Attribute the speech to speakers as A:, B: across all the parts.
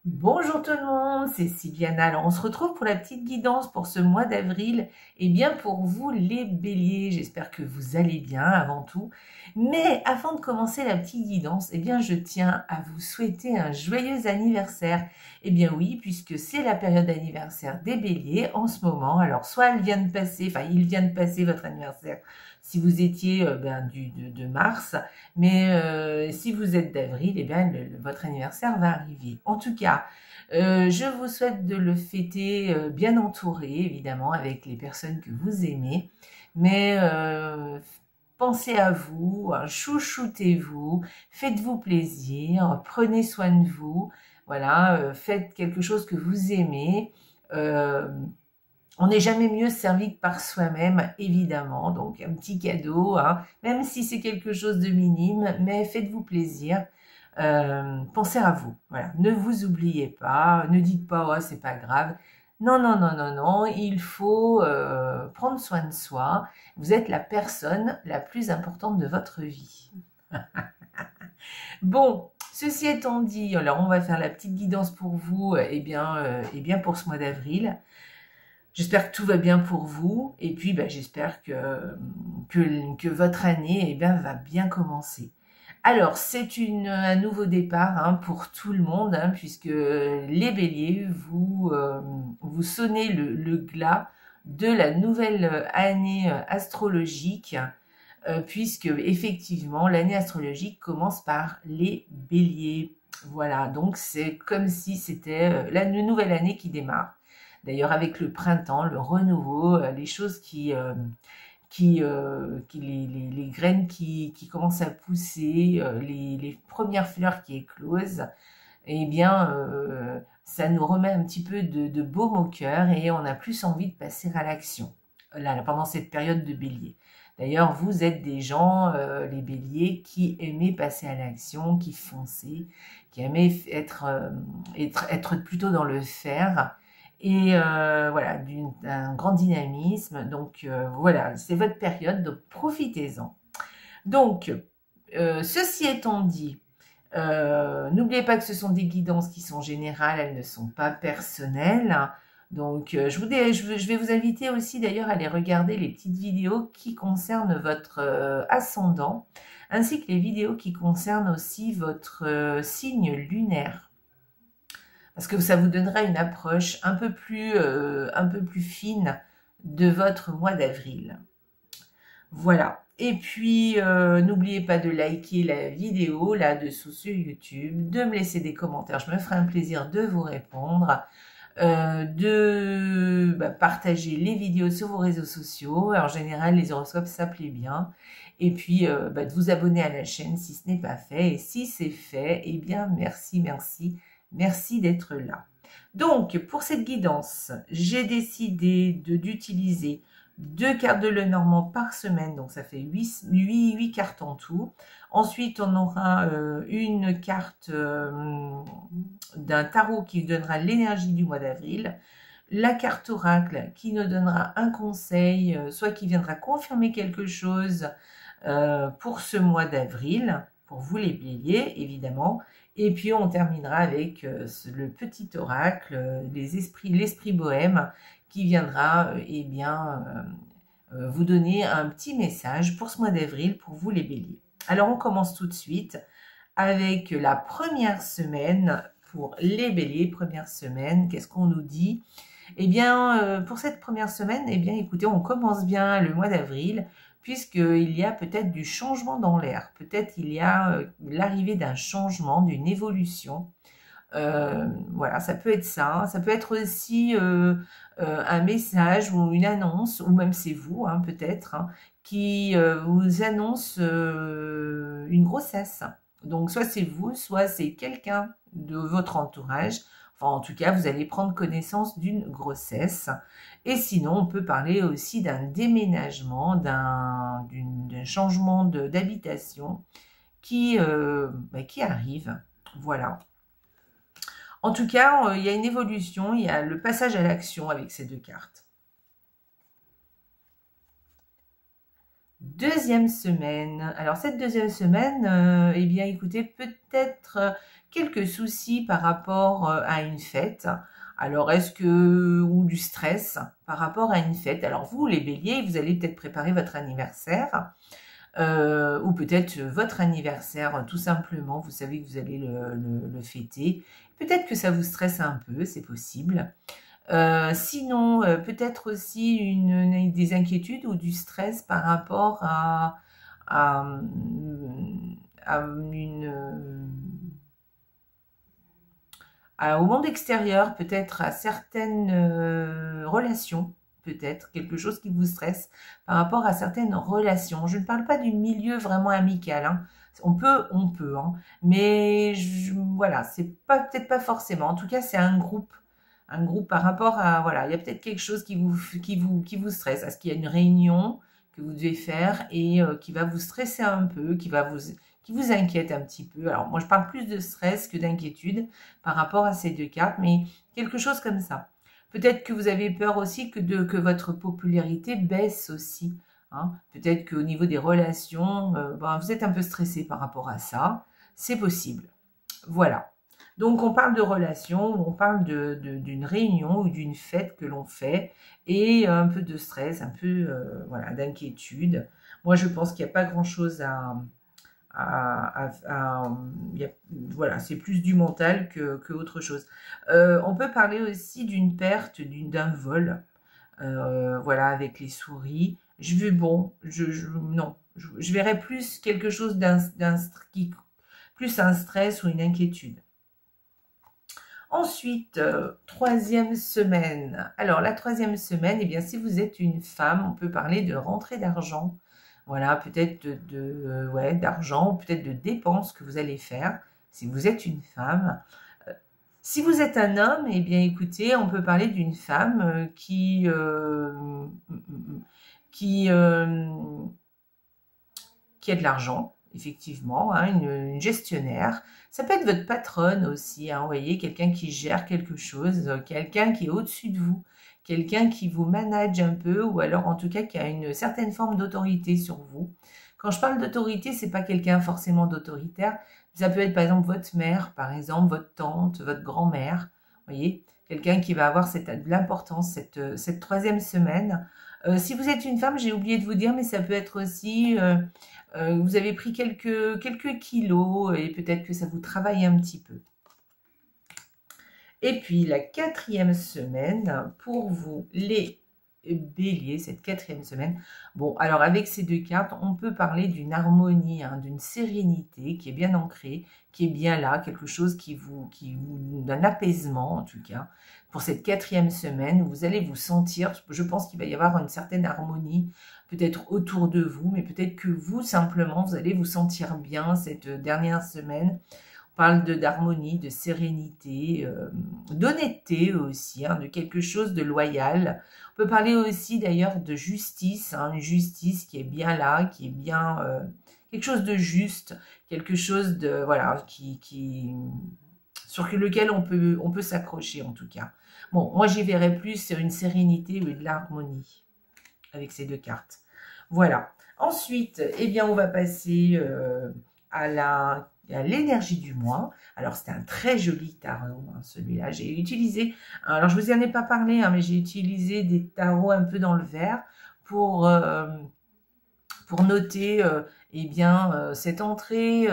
A: Bonjour tout le monde, c'est Sylviana. Alors on se retrouve pour la petite guidance pour ce mois d'avril. Et bien pour vous les béliers, j'espère que vous allez bien avant tout. Mais avant de commencer la petite guidance, eh bien je tiens à vous souhaiter un joyeux anniversaire. Eh bien oui, puisque c'est la période d'anniversaire des béliers en ce moment. Alors soit elle vient de passer, enfin il vient de passer votre anniversaire si vous étiez de mars. Mais si vous êtes d'avril, eh bien, votre anniversaire va arriver. En tout cas, je vous souhaite de le fêter bien entouré, évidemment, avec les personnes que vous aimez. Mais pensez à vous, chouchoutez-vous, faites-vous plaisir, prenez soin de vous. Voilà, faites quelque chose que vous aimez. Euh, on n'est jamais mieux servi que par soi-même, évidemment. Donc, un petit cadeau, hein, même si c'est quelque chose de minime, mais faites-vous plaisir. Pensez à vous. Voilà. Ne vous oubliez pas. Ne dites pas, oh, c'est pas grave. Non, non, non, non, non. Il faut prendre soin de soi. Vous êtes la personne la plus importante de votre vie. Bon, ceci étant dit, alors on va faire la petite guidance pour vous, et bien pour ce mois d'avril. J'espère que tout va bien pour vous et puis j'espère que votre année va bien commencer. Alors, c'est un nouveau départ pour tout le monde, puisque les béliers, vous sonnez le glas de la nouvelle année astrologique, puisque effectivement, l'année astrologique commence par les béliers. Voilà, donc c'est comme si c'était la nouvelle année qui démarre. D'ailleurs, avec le printemps, le renouveau, les choses les graines qui commencent à pousser, les premières fleurs qui éclosent, eh bien, ça nous remet un petit peu de baume au cœur et on a plus envie de passer à l'action là, pendant cette période de bélier. D'ailleurs, vous êtes des gens, les béliers, qui aimaient passer à l'action, qui fonçaient, qui aimaient être plutôt dans le faire. Et voilà, d'un grand dynamisme. Donc voilà, c'est votre période, donc profitez-en. Donc, ceci étant dit, n'oubliez pas que ce sont des guidances qui sont générales, elles ne sont pas personnelles. Donc, je vais vous inviter aussi d'ailleurs à aller regarder les petites vidéos qui concernent votre ascendant, ainsi que les vidéos qui concernent aussi votre signe lunaire. Parce que ça vous donnera une approche un peu plus fine de votre mois d'avril. Voilà. Et puis, n'oubliez pas de liker la vidéo là-dessous sur YouTube, de me laisser des commentaires. Je me ferai un plaisir de vous répondre. De partager les vidéos sur vos réseaux sociaux. En général, les horoscopes, ça plaît bien. Et puis, de vous abonner à la chaîne si ce n'est pas fait. Et si c'est fait, eh bien, merci, merci, merci d'être là. Donc, pour cette guidance, j'ai décidé d'utiliser 2 cartes de Lenormand par semaine, donc ça fait 8 cartes en tout. Ensuite, on aura une carte d'un tarot qui donnera l'énergie du mois d'avril, la carte oracle qui nous donnera un conseil, soit qui viendra confirmer quelque chose pour ce mois d'avril, pour vous les béliers évidemment, et puis on terminera avec le petit oracle, l'esprit bohème, qui viendra vous donner un petit message pour ce mois d'avril pour vous les béliers. Alors on commence tout de suite avec la première semaine pour les béliers. Première semaine, qu'est-ce qu'on nous dit? Eh bien, pour cette première semaine, eh bien, écoutez, on commence bien le mois d'avril, puisqu'il y a peut-être du changement dans l'air. Peut-être il y a l'arrivée d'un changement, d'une évolution. Voilà, ça peut être ça. Ça peut être aussi un message ou une annonce, ou même c'est vous, peut-être, qui vous annonce une grossesse. Donc, soit c'est vous, soit c'est quelqu'un de votre entourage. Enfin, en tout cas, vous allez prendre connaissance d'une grossesse. Et sinon, on peut parler aussi d'un déménagement, d'un changement d'habitation qui arrive. Voilà. En tout cas, il y a une évolution, il y a le passage à l'action avec ces 2 cartes. Deuxième semaine. Alors, cette deuxième semaine, eh bien, écoutez, peut-être quelques soucis par rapport à une fête. Alors, est-ce que, ou du stress par rapport à une fête. Alors, vous, les béliers, vous allez peut-être préparer votre anniversaire, ou peut-être votre anniversaire, tout simplement. Vous savez que vous allez le fêter. Peut-être que ça vous stresse un peu, c'est possible. Sinon, peut-être aussi des inquiétudes ou du stress par rapport à, au monde extérieur, peut-être à certaines relations, peut-être quelque chose qui vous stresse par rapport à certaines relations. Je ne parle pas du milieu vraiment amical, hein. On peut, hein. Mais voilà, c'est peut-être pas forcément. En tout cas, c'est un groupe par rapport à, voilà, il y a peut-être quelque chose qui vous stresse. Est-ce qu'il y a une réunion que vous devez faire et qui va vous stresser un peu, qui vous inquiète un petit peu. Alors, moi, je parle plus de stress que d'inquiétude par rapport à ces deux cartes, mais quelque chose comme ça. Peut-être que vous avez peur aussi que votre popularité baisse aussi, hein. Peut-être qu'au niveau des relations, vous êtes un peu stressé par rapport à ça. C'est possible. Voilà. Donc, on parle de relations, on parle d'une réunion ou d'une fête que l'on fait et un peu de stress, un peu voilà, d'inquiétude. Moi, je pense qu'il n'y a pas grand-chose voilà, c'est plus du mental que autre chose. On peut parler aussi d'une perte, d'un vol, voilà, avec les souris. Non, je verrais plus quelque chose plus un stress ou une inquiétude. Ensuite, troisième semaine. Alors, la troisième semaine, eh bien, si vous êtes une femme, on peut parler de rentrée d'argent. Voilà, peut-être d'argent, peut-être de dépenses que vous allez faire si vous êtes une femme. Si vous êtes un homme, eh bien, écoutez, on peut parler d'une femme qui a de l'argent, effectivement, hein, une gestionnaire. Ça peut être votre patronne aussi, hein, vous voyez, quelqu'un qui gère quelque chose, quelqu'un qui est au-dessus de vous, quelqu'un qui vous manage un peu, ou alors en tout cas qui a une certaine forme d'autorité sur vous. Quand je parle d'autorité, c'est pas quelqu'un forcément d'autoritaire. Ça peut être par exemple votre mère, par exemple, votre tante, votre grand-mère, vous voyez, quelqu'un qui va avoir de l'importance cette troisième semaine. Si vous êtes une femme, j'ai oublié de vous dire, mais ça peut être aussi... vous avez pris quelques kilos et peut-être que ça vous travaille un petit peu. Et puis, la quatrième semaine, pour vous, les béliers, cette quatrième semaine. Bon, alors avec ces deux cartes, on peut parler d'une harmonie, hein, d'une sérénité qui est bien ancrée, qui est bien là, quelque chose d'un apaisement en tout cas. Pour cette quatrième semaine, vous allez vous sentir, je pense qu'il va y avoir une certaine harmonie, peut-être autour de vous, mais peut-être que vous, simplement, vous allez vous sentir bien cette dernière semaine. On parle d'harmonie, de sérénité, d'honnêteté aussi, hein, de quelque chose de loyal. On peut parler aussi d'ailleurs de justice, hein, une justice qui est bien là, qui est bien quelque chose de juste, quelque chose de voilà sur lequel on peut s'accrocher en tout cas. Bon, moi j'y verrais plus une sérénité ou de l'harmonie avec ces deux cartes. Voilà. Ensuite, eh bien, on va passer à l'énergie du mois. Alors, c'est un très joli tarot, hein, celui-là. J'ai utilisé, alors je vous en ai pas parlé, hein, mais j'ai utilisé des tarots un peu dans le vert pour noter eh bien, cette entrée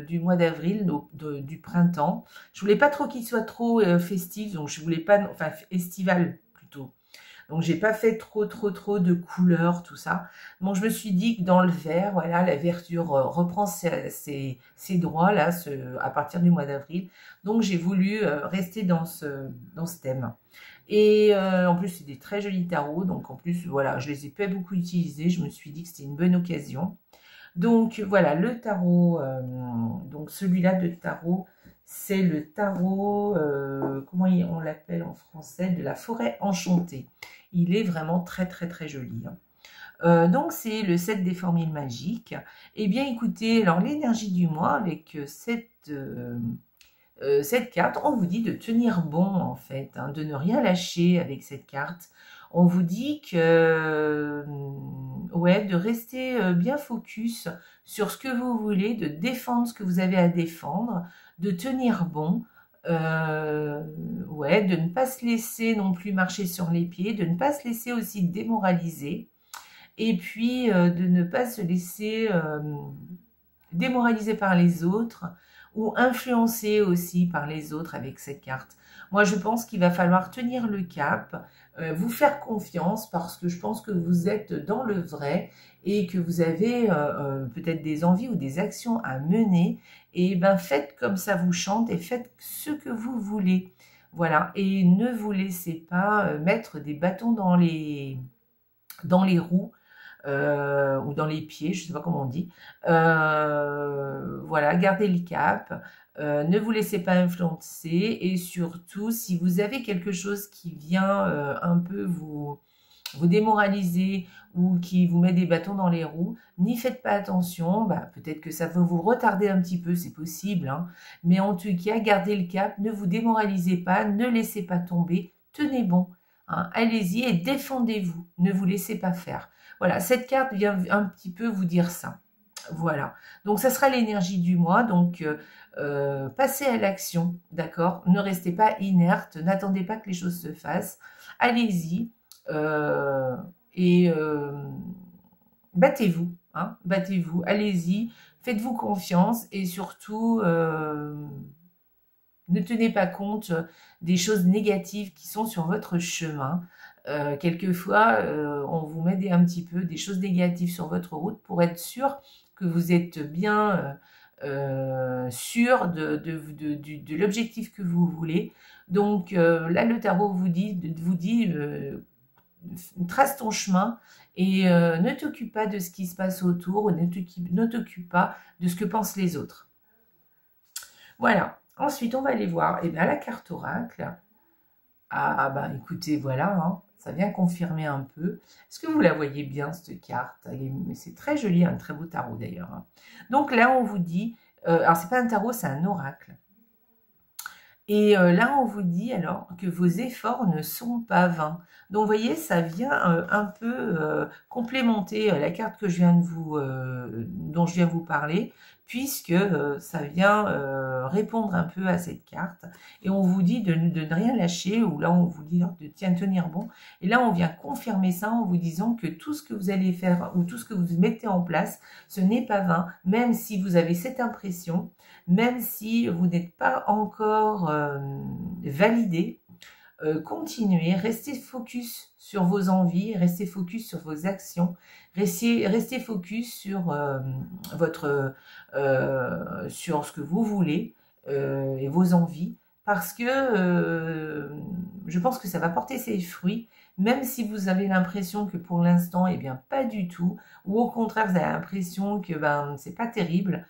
A: du mois d'avril, du printemps. Je voulais pas trop qu'il soit trop festif, donc je voulais pas, enfin estival plutôt. Donc, j'ai pas fait trop de couleurs, tout ça. Donc, je me suis dit que dans le vert, voilà, la verdure reprend ses droits, là, à partir du mois d'avril. Donc, j'ai voulu rester dans ce thème. Et en plus, c'est des très jolis tarots. Donc, en plus, voilà, je les ai pas beaucoup utilisés. Je me suis dit que c'était une bonne occasion. Donc, voilà, le tarot, donc celui-là de tarot, c'est le tarot, comment on l'appelle en français, de la forêt enchantée. Il est vraiment très joli, hein. Donc, c'est le 7 des formules magiques. Eh bien, écoutez, alors l'énergie du mois avec cette carte, on vous dit de tenir bon, en fait, hein, de ne rien lâcher avec cette carte. On vous dit que, ouais, de rester bien focus sur ce que vous voulez, de défendre ce que vous avez à défendre, de tenir bon, ouais, de ne pas se laisser non plus marcher sur les pieds, de ne pas se laisser aussi démoraliser, et puis de ne pas se laisser démoraliser par les autres ou influencer aussi par les autres avec cette carte. Moi, je pense qu'il va falloir tenir le cap, vous faire confiance parce que je pense que vous êtes dans le vrai et que vous avez peut-être des envies ou des actions à mener. Et ben, faites comme ça vous chante et faites ce que vous voulez. Voilà. Et ne vous laissez pas mettre des bâtons dans les roues ou dans les pieds, je ne sais pas comment on dit. Voilà, gardez le cap, ne vous laissez pas influencer et surtout, si vous avez quelque chose qui vient un peu vous démoraliser ou qui vous met des bâtons dans les roues, n'y faites pas attention, bah, peut-être que ça va vous retarder un petit peu, c'est possible, hein, mais en tout cas, gardez le cap, ne vous démoralisez pas, ne laissez pas tomber, tenez bon. Hein, allez-y et défendez-vous, ne vous laissez pas faire. Voilà, cette carte vient un petit peu vous dire ça. Voilà, donc ça sera l'énergie du mois, donc passez à l'action, d'accord? Ne restez pas inerte, n'attendez pas que les choses se fassent, allez-y et battez-vous, hein, battez-vous, allez-y, faites-vous confiance et surtout ne tenez pas compte des choses négatives qui sont sur votre chemin. Quelquefois, on vous met un petit peu des choses négatives sur votre route pour être sûr que vous êtes bien sûr de l'objectif que vous voulez. Donc là, le tarot vous dit trace ton chemin et ne t'occupe pas de ce qui se passe autour, ne t'occupe pas de ce que pensent les autres. Voilà. Ensuite, on va aller voir la carte oracle. Ah, bah écoutez, voilà, hein, ça vient confirmer un peu. Est-ce que vous la voyez bien, cette carte? C'est très joli, un très beau tarot d'ailleurs. Hein. Donc là, on vous dit, alors c'est pas un tarot, c'est un oracle. Et là, on vous dit alors que vos efforts ne sont pas vains. Donc, vous voyez, ça vient un peu complémenter la carte que dont je viens vous parler, puisque ça vient répondre un peu à cette carte. Et on vous dit de ne rien lâcher, ou là, on vous dit de tenir bon. Et là, on vient confirmer ça en vous disant que tout ce que vous allez faire, ou tout ce que vous mettez en place, ce n'est pas vain, même si vous avez cette impression, même si vous n'êtes pas encore validé, continuez, restez focus sur vos envies, restez focus sur vos actions, restez focus sur sur ce que vous voulez et vos envies, parce que je pense que ça va porter ses fruits, même si vous avez l'impression que pour l'instant, eh bien, pas du tout, ou au contraire, vous avez l'impression que c'est pas terrible.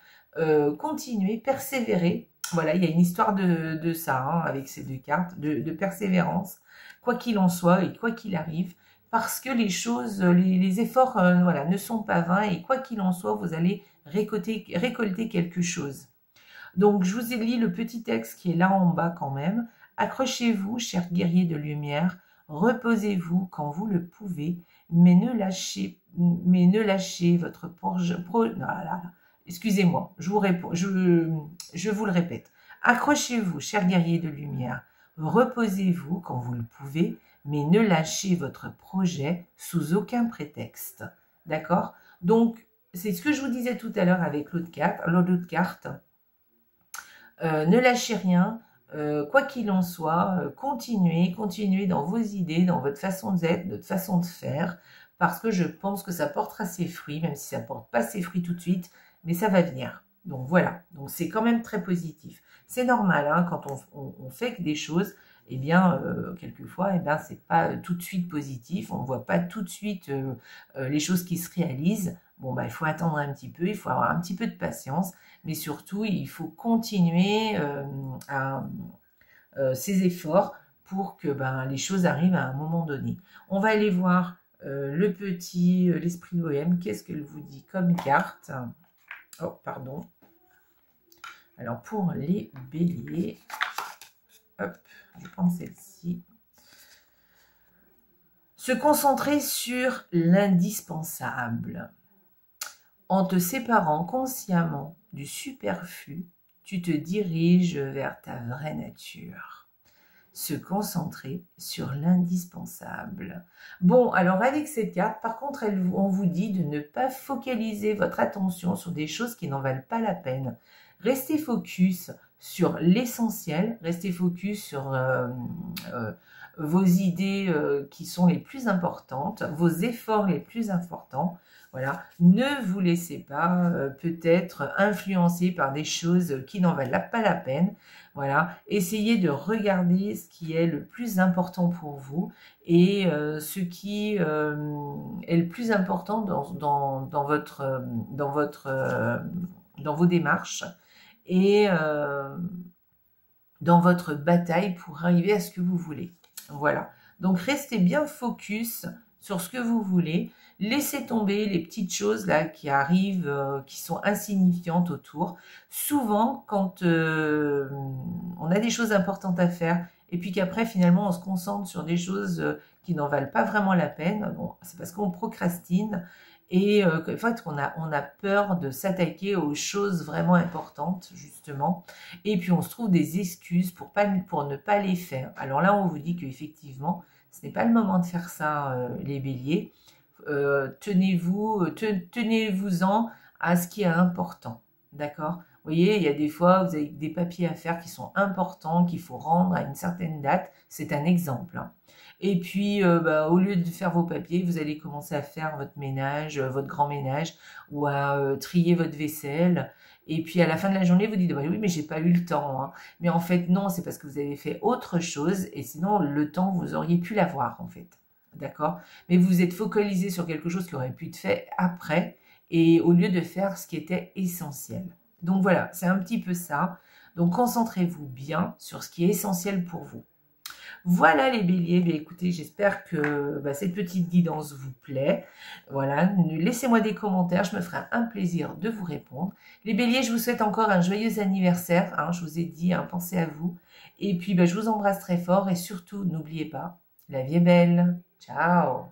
A: Continuez, persévérez. Voilà, il y a une histoire de ça, hein, avec ces deux cartes, de persévérance, quoi qu'il en soit et quoi qu'il arrive, parce que les choses, les efforts voilà, ne sont pas vains et quoi qu'il en soit, vous allez récolter quelque chose. Donc, je vous ai lu le petit texte qui est là en bas quand même. Accrochez-vous, chers guerriers de lumière, reposez-vous quand vous le pouvez, mais ne lâchez votre excusez-moi, je vous le répète. Accrochez-vous, chers guerriers de lumière, reposez-vous quand vous le pouvez, mais ne lâchez votre projet sous aucun prétexte. D'accord? Donc, c'est ce que je vous disais tout à l'heure avec l'autre carte. Ne lâchez rien, quoi qu'il en soit, continuez dans vos idées, dans votre façon d'être, votre façon de faire, parce que je pense que ça portera ses fruits, même si ça ne porte pas ses fruits tout de suite, mais ça va venir. Donc voilà, donc c'est quand même très positif. C'est normal, hein, quand on fait des choses, eh bien, quelquefois, c'est pas tout de suite positif, on ne voit pas tout de suite les choses qui se réalisent. Bon, il faut attendre un petit peu, il faut avoir un petit peu de patience, mais surtout, il faut continuer ses efforts pour que les choses arrivent à un moment donné. On va aller voir l'esprit bohème, qu'est-ce qu'elle vous dit comme carte? Oh, pardon. Alors, pour les béliers, hop, je vais prendre celle-ci. Se concentrer sur l'indispensable. En te séparant consciemment du superflu, tu te diriges vers ta vraie nature. Se concentrer sur l'indispensable. Bon, alors avec cette carte, par contre, on vous dit de ne pas focaliser votre attention sur des choses qui n'en valent pas la peine. Restez focus sur l'essentiel, restez focus sur vos idées qui sont les plus importantes, vos efforts les plus importants. Voilà, ne vous laissez pas peut-être influencer par des choses qui n'en valent pas la peine. Voilà, essayez de regarder ce qui est le plus important pour vous et ce qui est le plus important dans vos démarches et dans votre bataille pour arriver à ce que vous voulez. Voilà, donc restez bien focus sur ce que vous voulez. Laissez tomber les petites choses là qui arrivent, qui sont insignifiantes autour. Souvent, quand on a des choses importantes à faire et puis qu'après, finalement, on se concentre sur des choses qui n'en valent pas vraiment la peine, bon, c'est parce qu'on procrastine et en fait, on a peur de s'attaquer aux choses vraiment importantes, justement. Et puis, on se trouve des excuses pour ne pas les faire. Alors là, on vous dit qu'effectivement, ce n'est pas le moment de faire ça, les béliers. Tenez-vous-en à ce qui est important, d'accord? Vous voyez, il y a des fois, vous avez des papiers à faire qui sont importants, qu'il faut rendre à une certaine date, c'est un exemple. Hein. Et puis, au lieu de faire vos papiers, vous allez commencer à faire votre ménage, votre grand ménage, ou à trier votre vaisselle. Et puis, à la fin de la journée, vous dites, bah, oui, mais j'ai pas eu le temps. Hein. Mais en fait, non, c'est parce que vous avez fait autre chose, et sinon, le temps, vous auriez pu l'avoir, en fait. D'accord? Mais vous êtes focalisé sur quelque chose qui aurait pu être fait après et au lieu de faire ce qui était essentiel. Donc voilà, c'est un petit peu ça. Donc concentrez-vous bien sur ce qui est essentiel pour vous. Voilà les béliers, écoutez, j'espère que cette petite guidance vous plaît. Voilà, laissez-moi des commentaires, je me ferai un plaisir de vous répondre. Les béliers, je vous souhaite encore un joyeux anniversaire, hein, je vous ai dit, hein, pensez à vous. Et puis je vous embrasse très fort et surtout, n'oubliez pas, la vie est belle. Ciao!